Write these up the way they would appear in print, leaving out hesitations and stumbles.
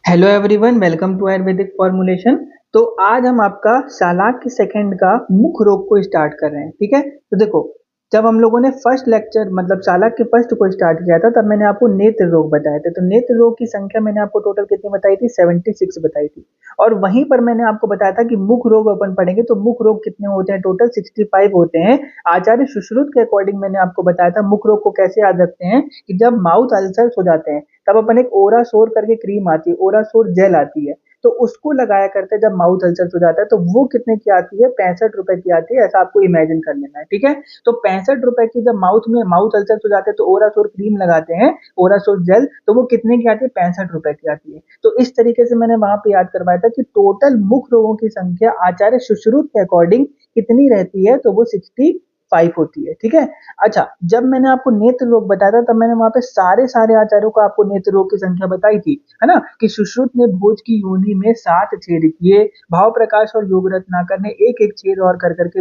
Hello everyone, welcome to Ayurvedic formulation. तो आज हम आपका सालाक के सेकंड का मुख रोग को स्टार्ट कर रहे हैं। ठीक है, तो देखो, जब हम लोगों ने फर्स्ट लेक्चर मतलब सालाक के फर्स्ट को स्टार्ट किया था तब मैंने आपको नेत्र रोग बताए थे। तो नेत्र रोग की संख्या मैंने आपको टोटल कितनी बताई थी? 76 बताई थी। और वहीं पर मैंने आपको बताया था कि मुख रोग अपन पढ़ेंगे तो मुख रोग कितने होते हैं? टोटल 65 होते हैं। आचार्य सुश्रुत के अकॉर्डिंग मैंने आपको बताया था मुख रोग को कैसे याद रखते हैं कि जब माउथ अल्सर्स हो जाते हैं तब अपन एक ओरासोर करके क्रीम आती है, ओरासोर जेल आती है, तो उसको लगाया करते हैं जब माउथ अल्सर हो जाता है। तो वो कितने की आती है? 65 रुपए की आती है। ऐसा आपको इमेजिन कर लेना है। ठीक है, तो 65 रुपए की जब माउथ अल्सर हो जाते हैं तो ओरासोर क्रीम लगाते हैं, ओरासोर जेल, तो वो कितने की आती है? 65 रुपए की आती है। तो इस तरीके से मैंने वहां पे याद करवाया था कि टोटल मुख रोगों की संख्या आचार्य सुश्रुत के अकॉर्डिंग कितनी रहती है? तो वो 65 होती है। ठीक है, अच्छा, जब मैंने आपको नेत्र रोग बताया था तब मैंने वहां पे सारे सारे आचार्यों को आपको नेत्र रोग की संख्या बताई थी, है ना, कि सुश्रुत ने भोज की योनि में 7 छेद किए, भाव प्रकाश और योग रत्नाकर ने एक एक छेद और कर करके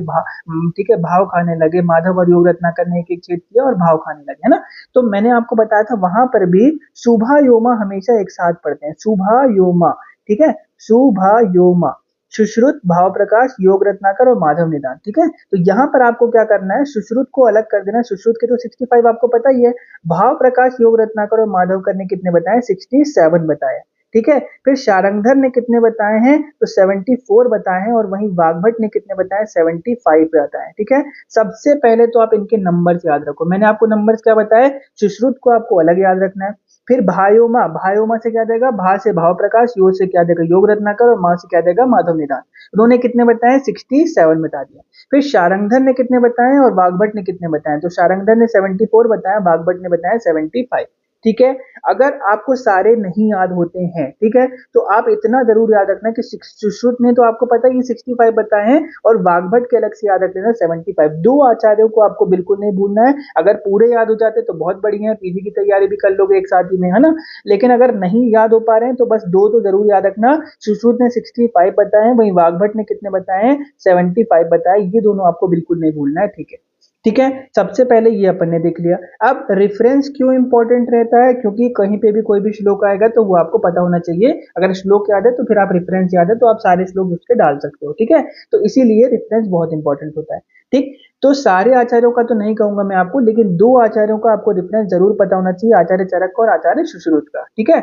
ठीक है, भाव खाने लगे, माधव और योग रत्नाकर ने एक एक छेद किया और भाव खाने लगे, है ना। तो मैंने आपको बताया था वहां पर भी शुभा योमा हमेशा एक साथ पढ़ते हैं, शुभा योमा। ठीक है, शुभा योमा, सुश्रुत, भाव प्रकाश, योग रत्नाकर और माधव निदान। ठीक है, तो यहाँ पर आपको क्या करना है? सुश्रुत को अलग कर देना है। सुश्रुत के तो 65 आपको पता ही है। भाव प्रकाश, योग रत्नाकर और माधव कर ने कितने बताए? 67 बताए। ठीक है, फिर शारंगधर ने कितने बताए हैं? तो 74 बताए हैं। और वहीं वाग्भट ने कितने बताए? 75 बताए हैं। ठीक है, सबसे पहले तो आप इनके नंबर्स याद रखो। मैंने आपको नंबर्स क्या बताए? सुश्रुत को आपको अलग याद रखना है। फिर भायोमा, भायोमा से क्या देगा? भा से भाव प्रकाश, योग से क्या देगा? योग रत्नाकर, और मां से क्या देगा? माधव निदान। उन्होंने कितने बताए? 67 बता दिया। फिर शारंगधर ने कितने बताए और वाग्भट ने कितने बताए? तो शारंगधर ने 74 बताया, वाग्भट ने बताया 75। ठीक है, अगर आपको सारे नहीं याद होते हैं, ठीक है, तो आप इतना जरूर याद रखना कि सुश्रुत ने तो आपको पता ही 65 बताए हैं और वाग्भट के अलग से याद रख लेना 75। दो आचार्यों को आपको बिल्कुल नहीं भूलना है। अगर पूरे याद हो जाते तो बहुत बढ़िया है, पीजी की तैयारी भी कर लोगे एक साथ ही में, है ना। लेकिन अगर नहीं याद हो पा रहे हैं तो बस दो तो जरूर याद रखना। सुश्रुत ने 65 बताए हैं, वहीं वाग्भट ने कितने बताए हैं? 75 बताए। ये दोनों आपको बिल्कुल नहीं भूलना है। ठीक है, ठीक है, सबसे पहले ये अपन ने देख लिया। अब रेफरेंस क्यों इंपॉर्टेंट रहता है? क्योंकि कहीं पे भी कोई भी श्लोक आएगा तो वो आपको पता होना चाहिए। अगर श्लोक याद है तो फिर आप रेफरेंस याद है तो आप सारे श्लोक उसके डाल सकते हो। ठीक है, तो इसीलिए रेफरेंस बहुत इंपॉर्टेंट होता है। ठीक, तो सारे आचार्यों का तो नहीं कहूंगा मैं आपको, लेकिन दो आचार्यों का आपको रेफरेंस जरूर पता होना चाहिए, आचार्य चरक का और आचार्य सुश्रुत का। ठीक है,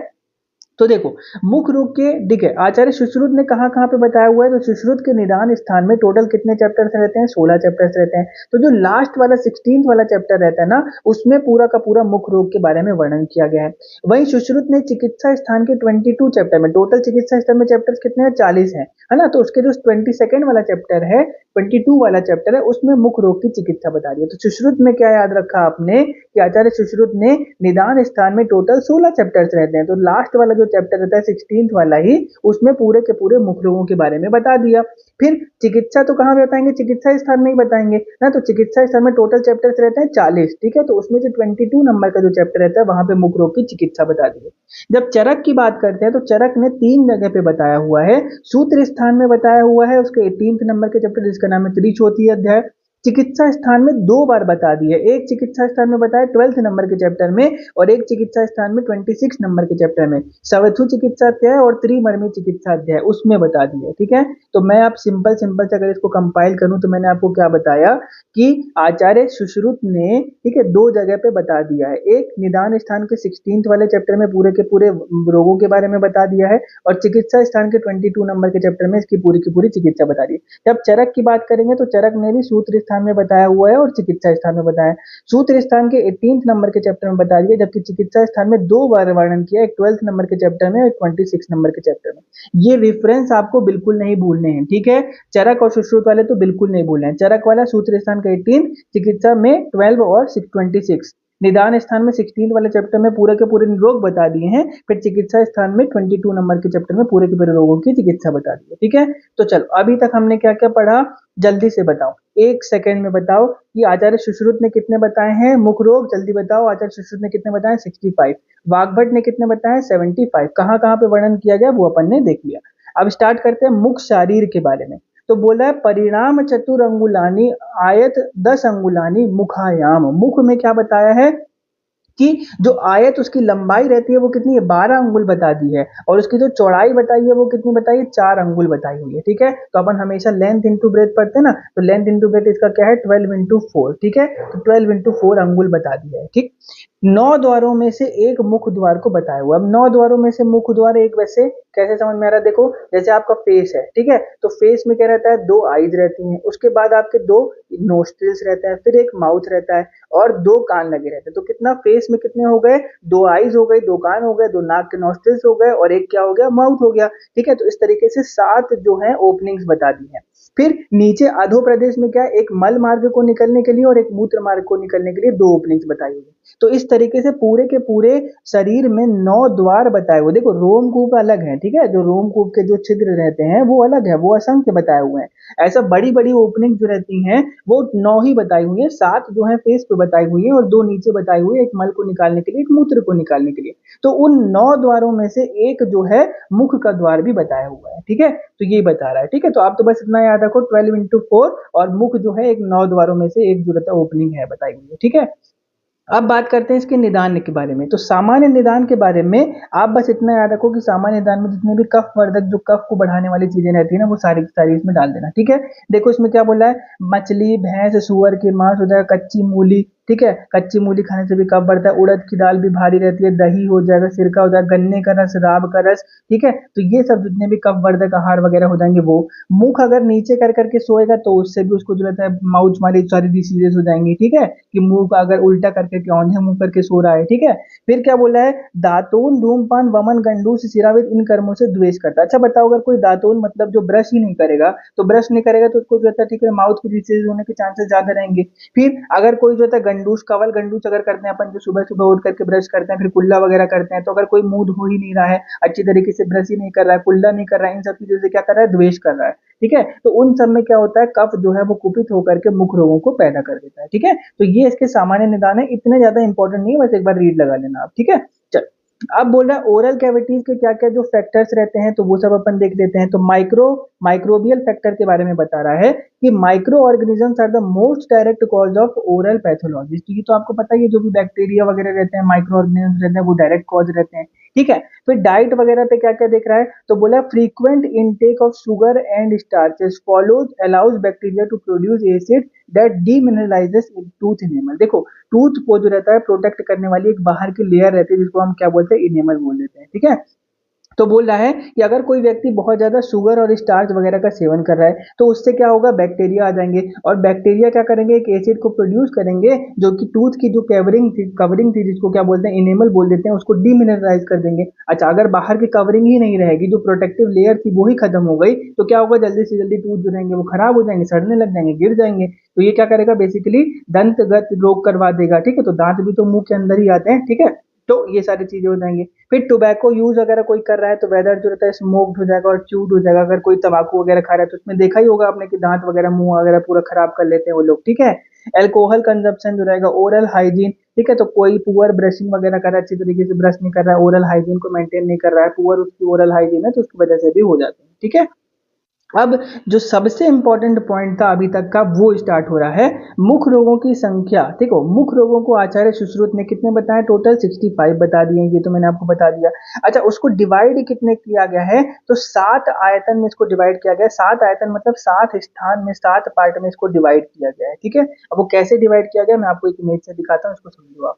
तो देखो, मुख रोग के, ठीक है, आचार्य सुश्रुत ने कहाँ कहाँ पे बताया हुआ है? तो सुश्रुत के निदान स्थान में टोटल कितने चैप्टर्स रहते हैं? 16 चैप्टर्स रहते हैं। तो जो लास्ट वाला 16th वाला चैप्टर रहता है ना, उसमें पूरा का पूरा मुख रोग के बारे में वर्णन किया गया है। वहीं सुश्रुत ने चिकित्सा स्थान के 22 चैप्टर में, टोटल चिकित्सा स्थान में चैप्टर्स कितने हैं? 40 है ना। तो उसके जो 22nd वाला चैप्टर है, 22 वाला चैप्टर है, उसमें मुख रोग की चिकित्सा बता रही है। तो सुश्रुत में क्या याद रखा आपने कि आचार्य सुश्रुत ने निदान स्थान में टोटल 16 चैप्टर्स रहते हैं, तो लास्ट वाला जो चैप्टर रहता है 16th वाला ही, उसमें पूरे के पूरे मुख रोगों के बारे में बता दिया। फिर चिकित्सा तो कहाँ बताएंगे? चिकित्सा स्थान में ही बताएंगे ना। तो चिकित्सा स्थान में टोटल चैप्टर्स रहते हैं 40। ठीक है, तो उसमें से 22 नंबर का जो चैप्टर रहता है वहां पे मुख रोग की चिकित्सा बता दी है। जब चरक की बात करते हैं तो चरक ने 3 जगह पे बताया हुआ है। सूत्र स्थान में बताया हुआ है, उसके 18th नंबर के चैप्टर जिसका नाम है त्रिशोथी अध्याय। चिकित्सा स्थान में 2 बार बता दी है, एक चिकित्सा स्थान में बताया 12th नंबर के चैप्टर में, और एक चिकित्सा स्थान में 26 नंबर के चैप्टर में, सवथु चिकित्सा अध्याय और त्रिमर्मी चिकित्सा अध्याय, उसमें बता दी है। ठीक है, तो मैं आप सिंपल सिंपल से अगर इसको कंपाइल करूं तो मैंने आपको क्या बताया कि आचार्य सुश्रुत ने, ठीक है, 2 जगह पे बता दिया है। एक निदान स्थान के 16th वाले चैप्टर में पूरे के पूरे रोगों के बारे में बता दिया है, और चिकित्सा स्थान के 22 नंबर के चैप्टर में इसकी पूरी की पूरी चिकित्सा बता दी है। जब चरक की बात करेंगे तो चरक ने भी सूत्र स्थान में बताया हुआ है और चिकित्सा स्थान में बताया है। सूत्र स्थान के 18th नंबर के चैप्टर में बता दिया, जबकि चिकित्सा स्थान में 2 बार वर्णन किया, एक 12th नंबर के चैप्टर में और 26 नंबर के चैप्टर में। ये रेफरेंस आपको बिल्कुल नहीं भूलने हैं। ठीक है, चरक और सुश्रुत वाले तो बिल्कुल नहीं भूलने हैं। चरक वाला सूत्र स्थान का 18, चिकित्सा में 12 और 26, निदान स्थान में 16 वाले चैप्टर में पूरे के पूरे रोग बता दिए हैं। फिर चिकित्सा स्थान में 22 नंबर के चैप्टर में पूरे के पूरे रोगों की चिकित्सा बता दी है। ठीक है, तो चलो अभी तक हमने क्या क्या पढ़ा, जल्दी से बताओ, 1 सेकेंड में बताओ कि आचार्य सुश्रुत ने कितने बताए हैं मुख रोग? जल्दी बताओ, आचार्य सुश्रुत ने कितने बताए? 65। वाग्भट ने कितने बताए? 75। कहाँ कहाँ पे वर्णन किया गया वो अपन ने देख लिया। अब स्टार्ट करते हैं मुख शारीर के बारे में। तो बोला है परिणाम चतुर अंगुलानी आयत 10 अंगुलानी मुखायाम। मुख में क्या बताया है? कि जो आयत उसकी लंबाई रहती है वो कितनी है, 12 अंगुल बता दी है, और उसकी जो चौड़ाई बताई है वो कितनी बताई है, 4 अंगुल बताई हुई है। ठीक है, तो अपन हमेशा लेंथ इंटू ब्रेथ पढ़ते हैं ना, तो लेंथ इंटू ब्रेथ इसका क्या है, 12 इंटू 4। ठीक है, तो 12 इंटू 4 अंगुल बता दिया है। ठीक, 9 द्वारों में से एक मुख्य द्वार को बताया हुआ। अब 9 द्वारों में से मुख्य द्वार एक, वैसे कैसे समझ में आ रहा है, देखो जैसे आपका फेस है, ठीक है, तो फेस में क्या रहता है, 2 आईज रहती हैं, उसके बाद आपके 2 नोस्ट्रिल्स रहता है, फिर एक माउथ रहता है, और 2 कान लगे रहते हैं। तो कितना, फेस में कितने हो गए, 2 आईज हो गई, 2 कान हो गए, 2 नाक के नोस्ट्रिल्स हो गए, और एक क्या हो गया, माउथ हो गया। ठीक है, तो इस तरीके से 7 जो है ओपनिंग्स बता दी है। फिर नीचे अधो प्रदेश में क्या है, एक मल मार्ग को निकलने के लिए और एक मूत्र मार्ग को निकलने के लिए 2 ओपनिंग्स बताई हुई है। तो इस तरीके से पूरे के पूरे शरीर में 9 द्वार बताए हुए। देखो रोमकूप अलग है, ठीक है, जो रोमकूप के जो छिद्र रहते हैं वो अलग है, वो असंख्य बताए हुए हैं। ऐसा बड़ी बड़ी ओपनिंग जो रहती हैं वो 9 ही बताई हुई है, 7 जो है फेस पे बताई हुई है, और 2 नीचे बताई हुई है, एक मल को निकालने के लिए, एक मूत्र को निकालने के लिए। तो उन 9 द्वारों में से एक जो है मुख का द्वार भी बताया हुआ है। ठीक है, तो ये बता रहा है। ठीक है, तो आप तो बस इतना याद रखो, 12 इंटू 4, और मुख जो है एक 9 द्वारों में से एक जो रहता है ओपनिंग है बताई हुई है। ठीक है, अब बात करते हैं इसके निदान के बारे में। तो सामान्य निदान के बारे में आप बस इतना याद रखो कि सामान्य निदान में जितने भी कफ वर्धक, जो कफ को बढ़ाने वाली चीजें रहती है ना, वो सारी की सारी इसमें डाल देना। ठीक है, देखो इसमें क्या बोला है, मछली, भैंस, सुअर के मांस हो जाएगा, कच्ची मूली, ठीक है, कच्ची मूली खाने से भी कफ बढ़ता है, उड़द की दाल भी भारी रहती है, दही हो जाएगा, सिरका हो जाएगा, गन्ने का रस, राब का रस। ठीक है, तो ये सब जितने भी कफ वर्धक आहार वगैरह हो जाएंगे वो। मुख अगर नीचे कर करके सोएगा तो उससे भी उसको जो रहता है माउथ वाली सारी डिसीजेस हो जाएंगी। ठीक है, कि मुंह का अगर उल्टा करके के औंधे मुंह करके सो रहा है। ठीक है, फिर क्या बोला है, दातून, धूमपान, वमन, गंडूस, सिरावित इन कर्मों से द्वेष करता है। अच्छा बताओ, अगर कोई दातून मतलब जो ब्रश ही नहीं करेगा, तो ब्रश नहीं करेगा तो उसको जो रहता है, ठीक है, माउथ की डिसीज होने के चांसेस ज्यादा रहेंगे। फिर अगर कोई जो है गंडूस, कवल गंडूस अगर करते हैं अपन, जो सुबह सुबह उठ करके ब्रश करते हैं, फिर कुल्ला वगैरह करते हैं, तो अगर कोई मुंह धो ही नहीं रहा है, अच्छी तरीके से ब्रश ही नहीं कर रहा है, कुल्ला नहीं कर रहा है, इन सब चीजों से क्या कर रहा है, द्वेष कर रहा है। ठीक है, तो उन सब में क्या होता है, कफ जो है वो कुपित होकर के मुख रोगों को पैदा कर देता है। ठीक है, तो ये इसके सामान्य निदान है, इतने ज्यादा इंपॉर्टेंट नहीं है, बस एक बार रीड लगा लेना आप। ठीक है, चल अब बोल रहा है ओरल कैविटीज के क्या क्या जो फैक्टर्स रहते हैं, तो वो सब अपन देख लेते हैं। तो माइक्रोबियल फैक्टर के बारे में बता रहा है कि microorganisms are the most direct cause of oral pathologies. तो ये तो आपको पता ही है, जो भी बैक्टीरिया वगैरह रहते हैं, माइक्रो ऑर्गेनिजम्स रहते हैं, वो डायरेक्ट कॉज रहते हैं। ठीक है, फिर डाइट वगैरह पे क्या क्या देख रहा है, तो बोला frequent intake of sugar and starches follows allows bacteria to produce acid that demineralises tooth enamel. देखो टूथ को जो रहता है प्रोटेक्ट करने वाली एक बाहर की लेयर रहती है, जिसको हम क्या बोलते हैं, इनेमल बोल देते हैं। ठीक है, तो बोल रहा है कि अगर कोई व्यक्ति बहुत ज्यादा शुगर और स्टार्च वगैरह का सेवन कर रहा है, तो उससे क्या होगा, बैक्टीरिया आ जाएंगे, और बैक्टीरिया क्या करेंगे, एक एसिड को प्रोड्यूस करेंगे जो कि टूथ की जो कवरिंग थी जिसको क्या बोलते हैं, इनेमल बोल देते हैं, उसको डीमिनरलाइज कर देंगे। अच्छा, अगर बाहर की कवरिंग ही नहीं रहेगी, जो प्रोटेक्टिव लेयर थी वो ही खत्म हो गई, तो क्या होगा, जल्दी से जल्दी टूथ जो रहेंगे वो खराब हो जाएंगे, सड़ने लग जाएंगे, गिर जाएंगे। तो ये क्या करेगा, बेसिकली दंतगत रोग करवा देगा। ठीक है, तो दांत भी तो मुंह के अंदर ही आते हैं। ठीक है, तो ये सारी चीजें हो जाएंगी। फिर टोबैको यूज अगर कोई कर रहा है, तो वेदर जो रहता है स्मोक्ड हो जाएगा और च्यूड हो जाएगा। अगर कोई तंबाकू वगैरह खा रहा है, तो उसमें देखा ही होगा आपने कि दांत वगैरह, मुंह वगैरह पूरा खराब कर लेते हैं वो लोग। ठीक है, एल्कोहल कंजप्शन जो रहेगा, ओरल हाइजीन, ठीक है, तो कोई पुअर ब्रशिंग वगैरह कर रहा है, अच्छी तरीके से ब्रश नहीं कर रहा है, ओरल हाइजीन को मेंटेन नहीं कर रहा है, पुअर उसकी ओरल हाइजीन है, तो उसकी वजह से भी हो जाते हैं। ठीक है, अब जो सबसे इंपॉर्टेंट पॉइंट था अभी तक का, वो स्टार्ट हो रहा है, मुख रोगों की संख्या। देखो मुख रोगों को आचार्य सुश्रुत ने कितने बताए, टोटल 65 बता दिए, ये तो मैंने आपको बता दिया। अच्छा, उसको डिवाइड कितने किया गया है, तो 7 आयतन में इसको डिवाइड किया गया है। 7 आयतन मतलब 7 स्थान में, 7 पार्ट में इसको डिवाइड किया गया है। ठीक है, अब वो कैसे डिवाइड किया गया, मैं आपको एक इमेज से दिखाता हूँ, इसको समझो आप।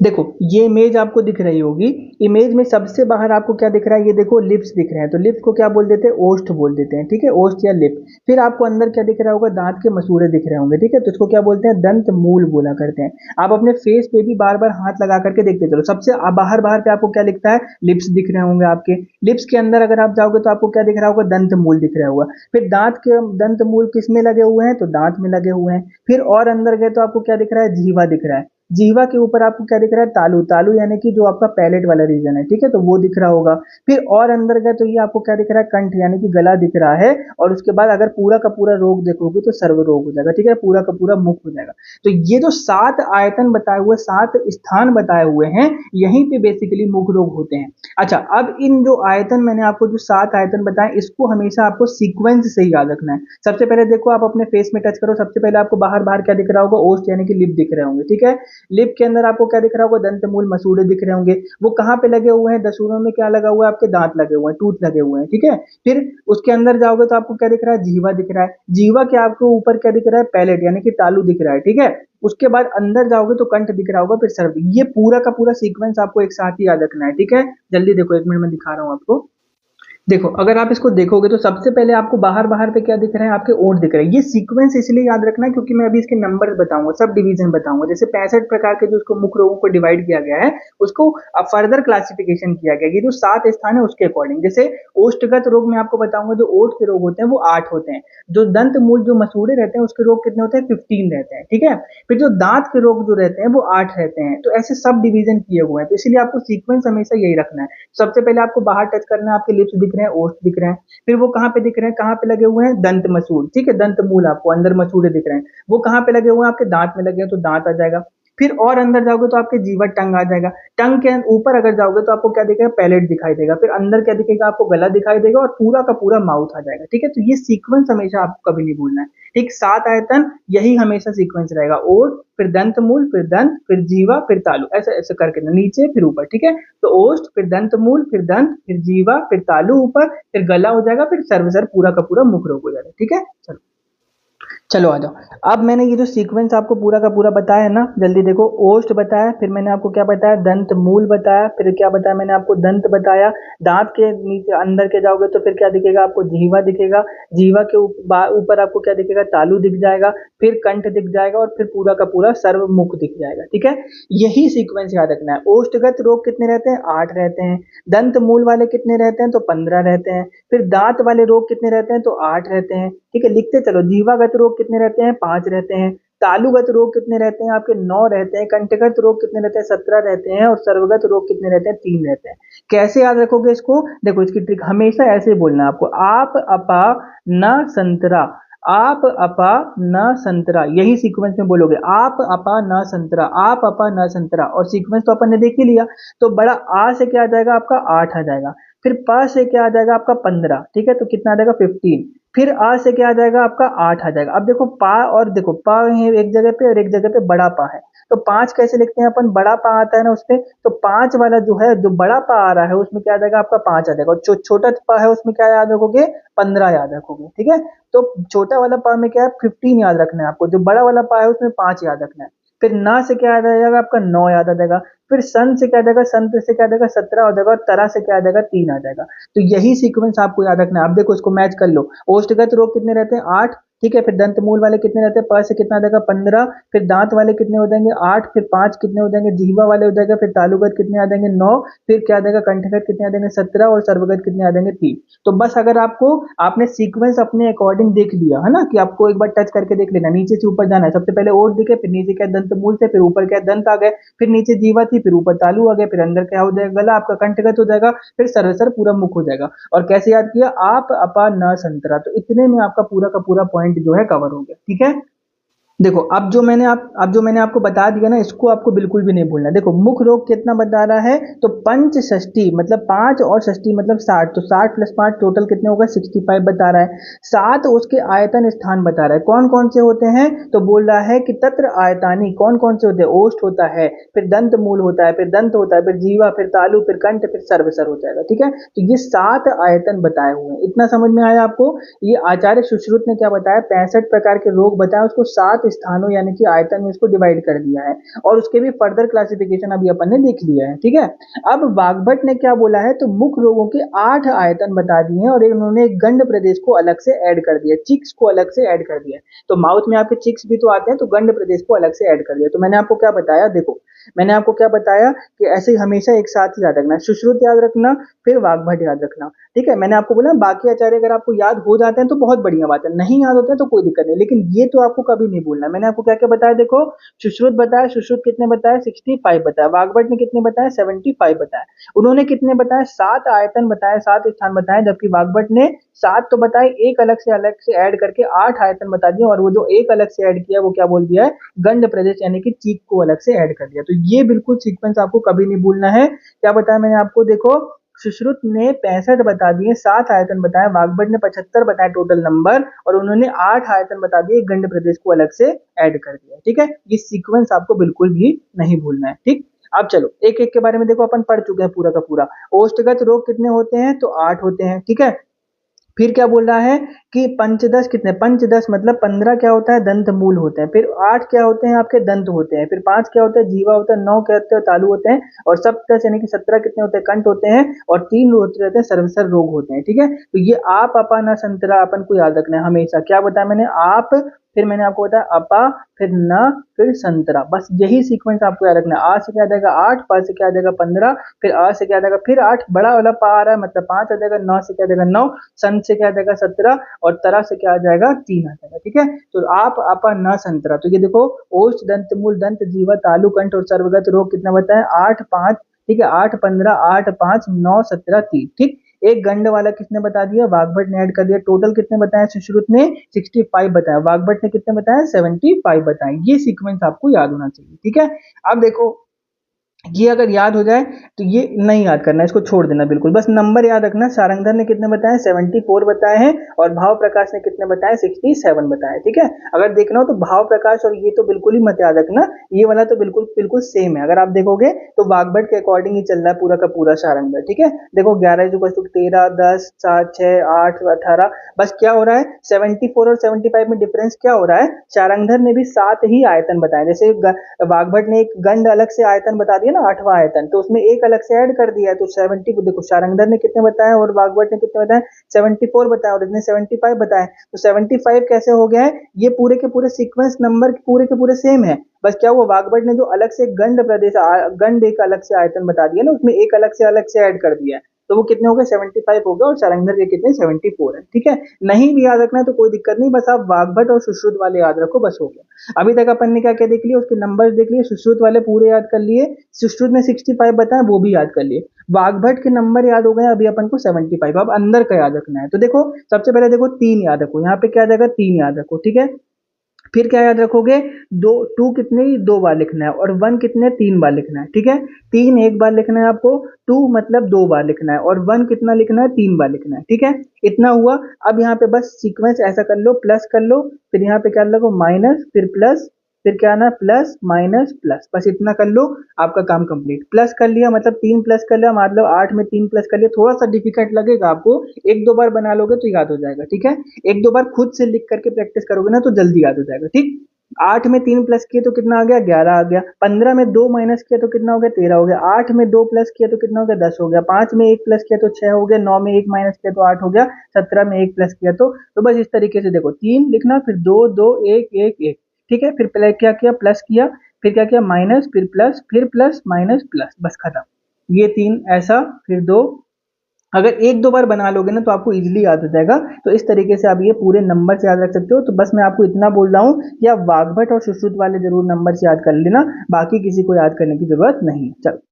देखो ये इमेज आपको दिख रही होगी, इमेज में सबसे बाहर आपको क्या दिख रहा है, ये देखो लिप्स दिख रहे हैं, तो लिप्स को क्या बोल देते हैं, ओष्ठ बोल देते हैं। ठीक है, ओष्ठ या लिप। फिर आपको अंदर क्या दिख रहा होगा, दांत के मसूड़े दिख रहे होंगे। ठीक है, तो इसको क्या बोलते हैं, दंत मूल बोला करते हैं। आप अपने फेस पे भी बार बार हाथ लगा करके देखते चलो, सबसे बाहर बाहर पे आपको क्या लिखता है, लिप्स दिख रहे होंगे आपके। लिप्स के अंदर अगर आप जाओगे तो आपको क्या दिख रहा होगा, दंत मूल दिख रहा होगा। फिर दांत के दंत मूल किस में लगे हुए हैं, तो दांत में लगे हुए हैं। फिर और अंदर गए तो आपको क्या दिख रहा है, जीवा दिख रहा है। जीवा के ऊपर आपको क्या दिख रहा है, तालू, तालू यानी कि जो आपका पैलेट वाला रीजन है। ठीक है, तो वो दिख रहा होगा। फिर और अंदर गए तो ये आपको क्या दिख रहा है, कंठ यानी कि गला दिख रहा है। और उसके बाद अगर पूरा का पूरा रोग देखोगे तो सर्व रोग हो जाएगा। ठीक है, पूरा का पूरा मुख हो जाएगा। तो ये जो 7 आयतन बताए हुए, 7 स्थान बताए हुए हैं, यहीं पे बेसिकली मुख रोग होते हैं। अच्छा, अब इन जो आयतन मैंने आपको जो 7 आयतन बताए, इसको हमेशा आपको सीक्वेंस से ही याद रखना है। सबसे पहले देखो आप अपने फेस में टच करो, सबसे पहले आपको बाहर बाहर क्या दिख रहा होगा, ओस्ट यानी कि लिप दिख रहे होंगे। ठीक है, लिप के अंदर आपको क्या दिख रहा होगा, दंत मूल मसूड़े दिख रहे होंगे। वो कहाँ पे लगे हुए हैं, दसूरों में क्या लगा हुआ है, आपके दांत लगे हुए हैं, टूथ लगे हुए हैं, ठीक है। फिर उसके अंदर जाओगे तो आपको क्या दिख रहा है, जीवा दिख रहा है। जीवा के आपको ऊपर क्या दिख रहा है, पैलेट यानी कि तालू दिख रहा है, ठीक है। उसके बाद अंदर जाओगे तो कंठ दिख रहा होगा, फिर सर्व। ये पूरा का पूरा सीक्वेंस आपको एक साथ ही याद रखना है, ठीक है। जल्दी देखो, 1 मिनट में दिखा रहा हूँ आपको। देखो, अगर आप इसको देखोगे तो सबसे पहले आपको बाहर बाहर पे क्या दिख रहे हैं, आपके ओठ दिख रहे हैं। ये सीक्वेंस इसलिए याद रखना है क्योंकि मैं अभी इसके नंबर बताऊंगा, सब डिवीजन बताऊंगा। जैसे 65 प्रकार के जो उसको मुख्य रोगों को डिवाइड किया गया है, उसको अब फर्दर क्लासिफिकेशन किया गया है। ये जो 7 स्थान है उसके अकॉर्डिंग। जैसे ओष्ठगत रोग में आपको बताऊंगा, जो ओठ के रोग होते हैं वो 8 होते हैं। जो दंत मूल जो मसूड़े रहते हैं उसके रोग कितने होते हैं, 15 रहते हैं, ठीक है। फिर जो दांत के रोग जो रहते हैं वो 8 रहते हैं। तो ऐसे सब डिवीजन किए हुए हैं, तो इसलिए आपको सीक्वेंस हमेशा यही रखना है। सबसे पहले आपको बाहर टच करना है, आपके लिप्स दिख रहे हैं, ओठ दिख रहे हैं। फिर वो कहाँ पे दिख रहे हैं, कहाँ पे लगे हुए हैं, दंत मसूड़, ठीक है। दंत मूल आपको अंदर मसूड़े दिख रहे हैं, वो कहाँ पे लगे हुए हैं, आपके दांत में लगे हैं, तो दांत आ जाएगा। फिर और अंदर जाओगे तो आपके जीवा टंग आ जाएगा। टंग के ऊपर अगर जाओगे तो आपको क्या दिखेगा, पैलेट दिखाई देगा। फिर अंदर क्या दिखेगा, आपको गला दिखाई देगा, और पूरा का पूरा माउथ आ जाएगा, ठीक है। तो ये सीक्वेंस हमेशा आपको कभी नहीं भूलना है, ठीक। 7 आयतन, यही हमेशा सीक्वेंस रहेगा। ओठ, फिर दंत मूल, फिर दंत, फिर जीवा, फिर तालु, ऐसे ऐसे करके ना, नीचे फिर ऊपर, ठीक है। तो ओष्ठ, फिर दंत मूल, फिर दंत, फिर जीवा, फिर तालु ऊपर, फिर गला हो जाएगा, फिर सर्वसर पूरा का पूरा मुख रोग हो जाएगा, ठीक है। चलो, चलो आ जाओ। अब मैंने ये जो सीक्वेंस आपको पूरा का पूरा बताया है ना, जल्दी देखो। ओष्ठ बताया, फिर मैंने आपको क्या बताया, दंत मूल बताया, फिर क्या बताया मैंने आपको, दंत बताया। दांत के नीचे अंदर के जाओगे तो फिर क्या दिखेगा आपको, जीवा दिखेगा। जीवा के ऊपर आपको क्या दिखेगा, तालु दिख जाएगा। फिर कंठ दिख जाएगा, और फिर पूरा का पूरा सर्वमुख दिख जाएगा, ठीक है। यही सीक्वेंस याद रखना है। ओष्ठगत रोग कितने रहते हैं, 8 रहते हैं। दंत मूल वाले कितने रहते हैं, तो 15 रहते हैं। फिर दांत वाले रोग कितने रहते हैं, तो 8 रहते हैं, ठीक है। लिखते चलो। जीवागत रोग कितने रहते हैं, 5 रहते हैं। तालुगत रोग कितने रहते हैं, आपके 9 रहते हैं। कंठगत रोग कितने रहते हैं, 17 रहते हैं। और सर्वगत रोग कितने रहते हैं, 3 रहते हैं। कैसे याद रखोगे इसको, देखो इसकी ट्रिक हमेशा ऐसे बोलना है आपको, आप अपा न संतरा, आप अपा न संतरा, यही सीक्वेंस में बोलोगे, आप अपा न संतरा, आप अपा न संतरा। और सीक्वेंस तो अपन ने देख ही लिया। तो बड़ा आ से क्या आ जाएगा, आपका 8 आ जाएगा। फिर प से क्या आ जाएगा, आपका 15, ठीक है। तो कितना आ जाएगा, 15। फिर आ से क्या आ जाएगा, आपका 8 आ जाएगा। अब देखो पा, और देखो पा है एक जगह पे और एक जगह पे बड़ा पा है। तो 5 कैसे लिखते हैं अपन, बड़ा पा आता है ना उसपे, तो 5 वाला जो है, जो बड़ा पा आ रहा है उसमें क्या आ जाएगा, आपका 5 आ जाएगा। और जो छोटा पा है उसमें क्या याद रखोगे, 15 याद रखोगे, ठीक है। तो छोटा वाला पा में क्या है, 15 याद रखना है आपको। जो बड़ा वाला पा है उसमें 5 याद रखना है। फिर ना से क्या याद आ जाएगा, आपका 9 याद आ जाएगा। फिर सन से क्या आ जाएगा, संत से क्या आ जाएगा, 17 हो जाएगा। और तरा से क्या आ जाएगा, 3 आ जाएगा। तो यही सीक्वेंस आपको याद रखना है। अब देखो इसको मैच कर लो। ओष्ठगत रोग कितने रहते हैं, 8, ठीक है। फिर दंत मूल वाले कितने रहते हैं, प से कितना आ जाएगा, 15। फिर दांत वाले कितने हो जाएंगे, 8। फिर 5 कितने हो जाएंगे, जीवा वाले हो जाएगा। फिर तालुगत कितने आ जाएंगे, 9। फिर क्या आ जाएगा, कंठगत कितने आ जाएंगे, 17। और सर्वगत कितने आ जाएंगे, 3। तो बस अगर आपको, आपने सीक्वेंस अपने अकॉर्डिंग देख लिया है ना, कि आपको एक बार टच करके देख लेना, नीचे से ऊपर जाना है। सबसे पहले ओठ दिखे, फिर नीचे क्या दंत मूल से, फिर ऊपर क्या दंत आ गए, फिर नीचे जीवा थी, फिर ऊपर तालु आ गए, फिर अंदर क्या हो जाएगा, गला आपका कंठगत हो जाएगा। फिर सर्वसर पूरा मुख हो जाएगा। और कैसे याद किया, आप अपा न संतरा। तो इतने में आपका पूरा का पूरा पॉइंट जो है कवर हो गया, ठीक है। देखो, अब जो मैंने आपको बता दिया ना, इसको आपको बिल्कुल भी नहीं भूलना। देखो, मुख रोग कितना बता रहा है, तो पंच षष्ठी मतलब 5 और षष्ठी मतलब 60। तो 60 + 5 टोटल कितने होगा, 65 बता रहा है। 7 उसके आयतन स्थान बता रहा है, कौन कौन से होते हैं, तो बोल रहा है कि तत्र आयतानी, कौन कौन से होते हैं, ओष्ठ होता है, फिर दंत मूल होता है, फिर दंत होता है, फिर जीवा, फिर तालु, फिर कंठ, फिर सर्वसर हो जाएगा, ठीक है। तो ये 7 आयतन बताए हुए हैं। इतना समझ में आया आपको। ये आचार्य सुश्रुत ने क्या बताया, 65 प्रकार के रोग बताया, उसको 7 स्थानों यानी कि आयतन में इसको डिवाइड कर दिया है। और उसके भी फर्दर क्लासिफिकेशन अभी अपन ने देख लिया है, ठीक है। अब वाग्भट ने क्या बोला है, तो मुख रोगों के 8 आयतन बता दिए हैं, और इन्होंने गंड प्रदेश को अलग से ऐड कर दिया, चिक्स को अलग से ऐड कर दिया। तो माउथ में आपके चिक्स भी तो आते हैं, तो गंड प्रदेश को अलग से ऐड कर दिया। तो मैंने आपको क्या बताया, देखो मैंने आपको क्या बताया, कि ऐसे ही हमेशा एक साथ ही याद रखना, सुश्रुत याद रखना, फिर वाग्भट याद रखना, ठीक है। मैंने आपको बोला बाकी आचार्य अगर आपको याद हो जाते हैं तो बहुत बढ़िया बात है, नहीं याद होते हैं तो कोई दिक्कत नहीं, लेकिन ये तो आपको कभी नहीं भूलना। मैंने आपको क्या क्या बताया, देखो सुश्रुत बताया, सुश्रुत कितने बताया, 65 बताया। वाग्भट ने कितने बताया, 75 बताया। उन्होंने कितने बताया, 7 आयतन बताए, 7 स्थान बताए। जबकि वाग्भट ने 7 तो बताए, एक अलग से ऐड करके 8 आयतन बता दिए। और वो जो एक अलग से ऐड किया वो क्या बोल दिया है, गंड प्रदेश यानी कि चीक को अलग से ऐड कर दिया। तो ये बिल्कुल सीक्वेंस आपको कभी नहीं भूलना है। क्या बताया मैंने आपको, देखो सुश्रुत ने 65 बता दिए, 7 आयतन बताए, वाग्भट ने 75 बताए टोटल नंबर, और उन्होंने 8 आयतन बता दिए, गंड प्रदेश को अलग से ऐड कर दिया। ठीक है, ये सीक्वेंस आपको बिल्कुल भी नहीं भूलना है। ठीक, अब चलो एक एक के बारे में देखो, अपन पढ़ चुके हैं पूरा का पूरा। ओष्ठगत रोग कितने होते हैं, तो 8 होते हैं। ठीक है, फिर क्या बोल रहा है कि पंचदश कितने, पंचदश मतलब 15 क्या होता है, दंत मूल होते हैं। फिर 8 क्या होते हैं, आपके दंत होते हैं। फिर 5 क्या होता है, जीवा होता है। 9 क्या होते हैं, तालु होते हैं। और सप्तश यानी कि 17 कितने होते हैं, कंठ होते हैं। और 3 होते रहते हैं, सर्वसर रोग होते हैं। ठीक है, तो ये आप अपा न संतरा अपन को याद रखना है हमेशा। क्या बताया मैंने, आप, फिर मैंने आपको बताया अपा, फिर न, फिर संतरा, बस यही सीक्वेंस आपको याद रखना है। आ से क्या आ जाएगा 8, प से क्या आ जाएगा 15, फिर आ से क्या आ जाएगा फिर 8, बड़ा वाला पा आ रहा है मतलब 5 आ जाएगा, 9 से क्या आ जाएगा 9, सन से क्या आ जाएगा 17, और तरा से क्या आ जाएगा 3 आ जाएगा। ठीक है, तो आप अपा न संतरा, तो ये देखो ओष्ठ दंत मूल दंत जीवा तालु कंठ और सर्वगत रोग कितना बताया, 8 5। ठीक है, 8 15 8 5 9 17 3। ठीक, एक गंड वाला किसने बता दिया, वाग्भट ने ऐड कर दिया। टोटल कितने बताया, सुश्रुत ने 65 बताया, वाग्भट ने कितने बताया 75 बताए। ये सीक्वेंस आपको याद होना चाहिए। ठीक है, अब देखो ये अगर याद हो जाए तो ये नहीं याद करना, इसको छोड़ देना बिल्कुल, बस नंबर याद रखना। सारंगधर ने कितने बताए, 74 बताए हैं, और भाव प्रकाश ने कितने बताए, 67 बताए। ठीक है, अगर देखना हो तो भाव प्रकाश और ये तो बिल्कुल ही मत याद रखना, ये वाला तो बिल्कुल बिल्कुल सेम है। अगर आप देखोगे तो वाग्भट के अकॉर्डिंग ही चल रहा है पूरा का पूरा सारंगधर। ठीक है, देखो 11 13 10 7 6 8 18, बस क्या हो रहा है 74 और 75 में डिफरेंस क्या हो रहा है, सारंगधर ने भी 7 ही आयतन बताए। जैसे वाग्भट ने एक गंड अलग से आयतन बता दिया ना, 8वां आयतन, तो उसमें एक अलग से ऐड कर दिया है। तो 70 को देखो, सारंगधर ने कितने बताए और वाग्भट ने कितने बताए, 74 बताया और इसने 75 बताए। तो 75 कैसे हो गया है, ये पूरे के पूरे सीक्वेंस नंबर पूरे के पूरे सेम है। बस क्या हुआ, वाग्भट ने जो अलग से गंड प्रदेश गंड एक अलग से आयतन बता दिया ना, उसमें एक अलग से ऐड कर दिया है, तो वो कितने हो गए 75 हो गए, और सारंगधर के कितने 74 है। ठीक है, नहीं भी याद रखना है तो कोई दिक्कत नहीं, बस आप वाग्भट और सुश्रुत वाले याद रखो, बस हो गया। अभी तक अपन ने क्या क्या देख लिया, उसके नंबर्स देख लिए, सुश्रुत वाले पूरे याद कर लिए, सुश्रुत ने 65 बताया वो भी याद कर लिए, वाग्भट के नंबर याद हो गए, अभी अपन को 75। अब अंदर का याद रखना है, तो देखो सबसे पहले देखो 3 याद रखो, यहाँ पे क्या आ जाएगा 3 याद रखो। ठीक है, फिर क्या याद रखोगे, दो, 2 कितने 2 बार लिखना है, और 1 कितने 3 बार लिखना है। ठीक है, 3 एक बार लिखना है आपको, 2 मतलब 2 बार लिखना है, और 1 कितना लिखना है 3 बार लिखना है। ठीक है, इतना हुआ। अब यहाँ पे बस सीक्वेंस ऐसा कर लो, प्लस कर लो, फिर यहाँ पे क्या लगो माइनस, फिर प्लस, फिर क्या आना प्लस माइनस प्लस, बस इतना कर लो, आपका काम कंप्लीट। प्लस कर लिया मतलब 3 प्लस कर लिया, मतलब 8 में 3 प्लस कर लिया। थोड़ा सा डिफिकल्ट लगेगा आपको, एक दो बार बना लोगे तो याद हो जाएगा। ठीक है, एक दो बार खुद से लिख करके प्रैक्टिस करोगे ना तो जल्दी याद हो जाएगा। ठीक, 8 में 3 प्लस किए तो कितना आ गया 11 आ गया, 15 में 2 माइनस किया तो कितना हो गया 13 हो गया, 8 में 2 प्लस किया तो कितना हो गया 10 हो गया, 5 में 1 प्लस किया तो 6 हो गया, 9 में 1 माइनस किया तो 8 हो गया, 17 में 1 प्लस किया तो बस इस तरीके से देखो 3 लिखना, फिर 2 2 1 1 1। ठीक है, फिर पहले क्या किया प्लस किया, फिर क्या किया माइनस, फिर प्लस माइनस प्लस, बस खत्म। ये 3 ऐसा, फिर 2, अगर एक दो बार बना लोगे ना तो आपको इजीली याद हो जाएगा। तो इस तरीके से आप ये पूरे नंबर से याद रख सकते हो। तो बस मैं आपको इतना बोल रहा हूँ कि आप वाग्भट और सुश्रुत वाले जरूर नंबर से याद कर लेना, बाकी किसी को याद करने की जरूरत नहीं। चलो।